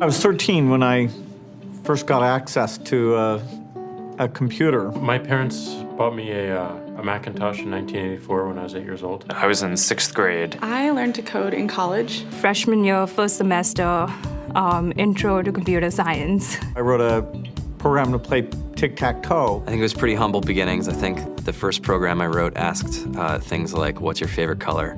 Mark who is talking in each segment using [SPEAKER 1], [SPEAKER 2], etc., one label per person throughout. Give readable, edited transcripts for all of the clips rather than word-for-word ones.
[SPEAKER 1] I was 13 when I first got access to a computer.
[SPEAKER 2] My parents bought me a Macintosh in 1984 when I was 8 years old.
[SPEAKER 3] I was in 6th grade.
[SPEAKER 4] I learned to code in college.
[SPEAKER 5] Freshman year, first semester, intro to computer science.
[SPEAKER 1] I wrote a program to play tic-tac-toe.
[SPEAKER 6] I think it was pretty humble beginnings. I think the first program I wrote asked things like, what's your favorite color?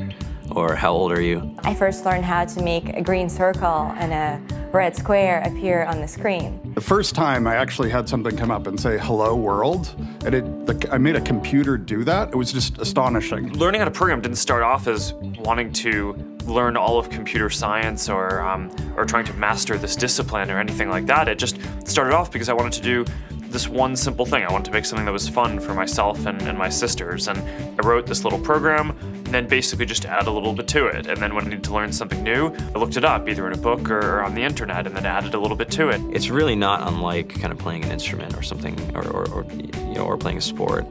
[SPEAKER 6] Or how old are you?
[SPEAKER 7] I first learned how to make a green circle and a red square appear on the screen.
[SPEAKER 8] The first time I actually had something come up and say, hello world, and I made a computer do that. It was just astonishing.
[SPEAKER 3] Learning how to program didn't start off as wanting to learn all of computer science or trying to master this discipline or anything like that. It just started off because I wanted to do this one simple thing. I wanted to make something that was fun for myself and my sisters. And I wrote this little program and then basically just add a little bit to it. And then when I needed to learn something new, I looked it up either in a book or on the internet and then added a little bit to it.
[SPEAKER 6] It's really not unlike kind of playing an instrument or something, or playing a sport.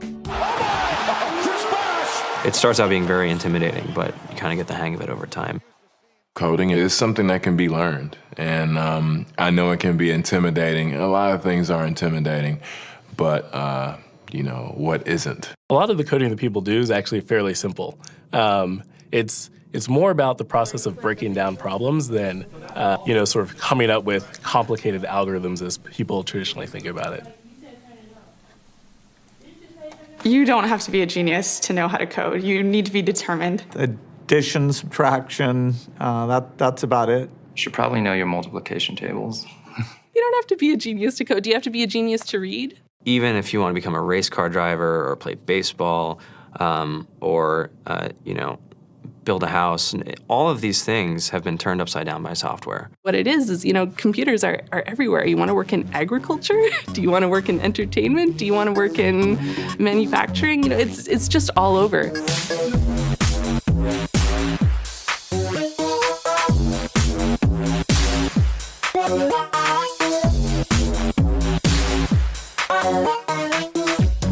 [SPEAKER 6] It starts out being very intimidating, but you kind of get the hang of it over time.
[SPEAKER 9] Coding is something that can be learned, and I know it can be intimidating. A lot of things are intimidating, but what isn't?
[SPEAKER 10] A lot of the coding that people do is actually fairly simple. It's more about the process of breaking down problems than sort of coming up with complicated algorithms as people traditionally think about it.
[SPEAKER 4] You don't have to be a genius to know how to code. You need to be determined.
[SPEAKER 1] Addition, subtraction, that's about it.
[SPEAKER 11] You should probably know your multiplication tables.
[SPEAKER 12] You don't have to be a genius to code. Do you have to be a genius to read?
[SPEAKER 6] Even if you want to become a race car driver or play baseball or build a house, all of these things have been turned upside down by software.
[SPEAKER 12] What it is computers are everywhere. You want to work in agriculture? Do you want to work in entertainment? Do you want to work in manufacturing? It's just all over.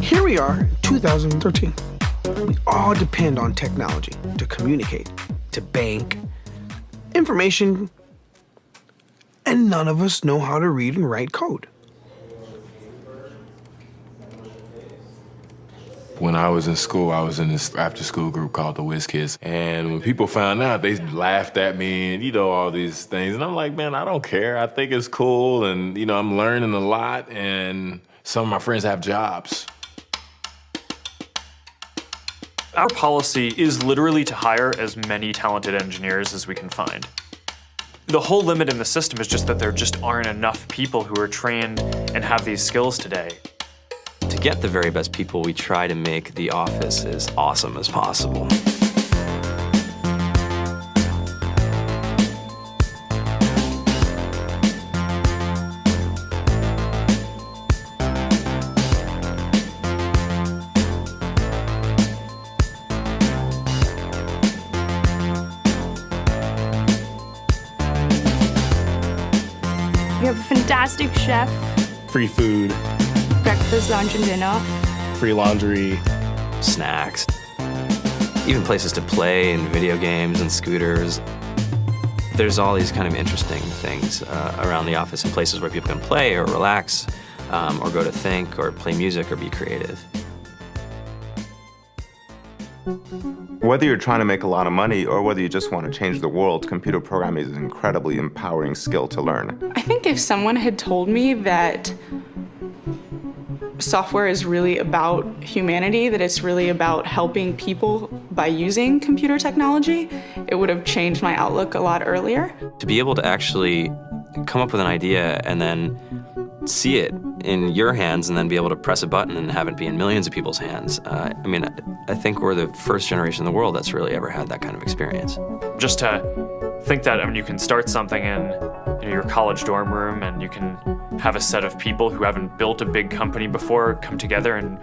[SPEAKER 13] Here we are, 2013. We all depend on technology to communicate, to bank, information, and none of us know how to read and write code.
[SPEAKER 9] When I was in school, I was in this after-school group called the Whiz Kids, and when people found out, they laughed at me and all these things, and I'm like, man, I don't care. I think it's cool, and I'm learning a lot, and some of my friends have jobs.
[SPEAKER 3] Our policy is literally to hire as many talented engineers as we can find. The whole limit in the system is just that there just aren't enough people who are trained and have these skills today.
[SPEAKER 6] To get the very best people, we try to make the office as awesome as possible.
[SPEAKER 5] We have a fantastic chef.
[SPEAKER 10] Free food,
[SPEAKER 5] Breakfast, lunch, and dinner.
[SPEAKER 10] free laundry,
[SPEAKER 6] snacks, even places to play and video games and scooters. There's all these kind of interesting things around the office and places where people can play or relax or go to think or play music or be creative.
[SPEAKER 14] Whether you're trying to make a lot of money or whether you just want to change the world, computer programming is an incredibly empowering skill to learn.
[SPEAKER 4] I think if someone had told me that software is really about humanity, that it's really about helping people by using computer technology, it would have changed my outlook a lot earlier.
[SPEAKER 6] To be able to actually come up with an idea and then see it in your hands and then be able to press a button and have it be in millions of people's hands. I think we're the first generation in the world that's really ever had that kind of experience.
[SPEAKER 3] Just to think that you can start something in your college dorm room and you can have a set of people who haven't built a big company before come together and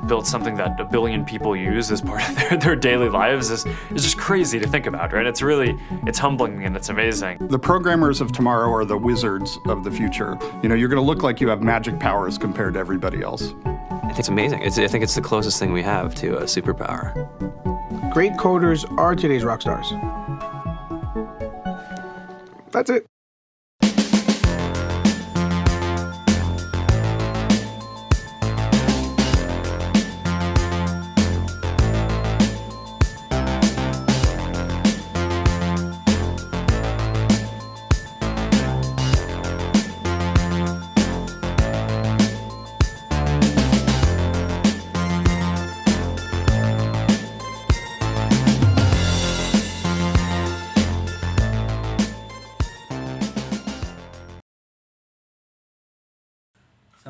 [SPEAKER 3] build something that 1 billion people use as part of their daily lives is just crazy to think about, right? It's humbling and it's amazing.
[SPEAKER 8] The programmers of tomorrow are the wizards of the future. You're going to look like you have magic powers compared to everybody else.
[SPEAKER 6] I think it's amazing. I think it's the closest thing we have to a superpower.
[SPEAKER 13] Great coders are today's rock stars. That's it.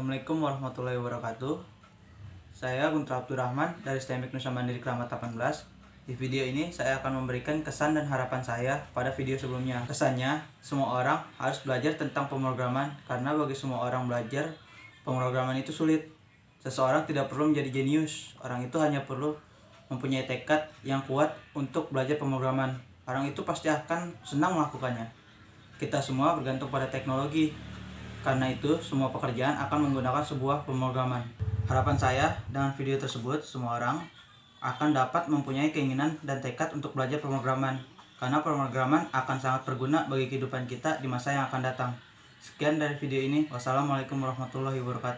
[SPEAKER 15] Assalamualaikum warahmatullahi wabarakatuh. Saya Guntur Abdurrahman dari STMIK Nusa Mandiri Kramat 18. Di video ini saya akan memberikan kesan dan harapan saya pada video sebelumnya. Kesannya, semua orang harus belajar tentang pemrograman karena bagi semua orang belajar, pemrograman itu sulit. Seseorang tidak perlu menjadi jenius, orang itu hanya perlu mempunyai tekad yang kuat untuk belajar pemrograman. Orang itu pasti akan senang melakukannya. Kita semua bergantung pada teknologi. Karena itu, semua pekerjaan akan menggunakan sebuah pemrograman. Harapan saya dengan video tersebut, semua orang akan dapat mempunyai keinginan dan tekad untuk belajar pemrograman. Karena pemrograman akan sangat berguna bagi kehidupan kita di masa yang akan datang. Sekian dari video ini. Wassalamualaikum warahmatullahi wabarakatuh.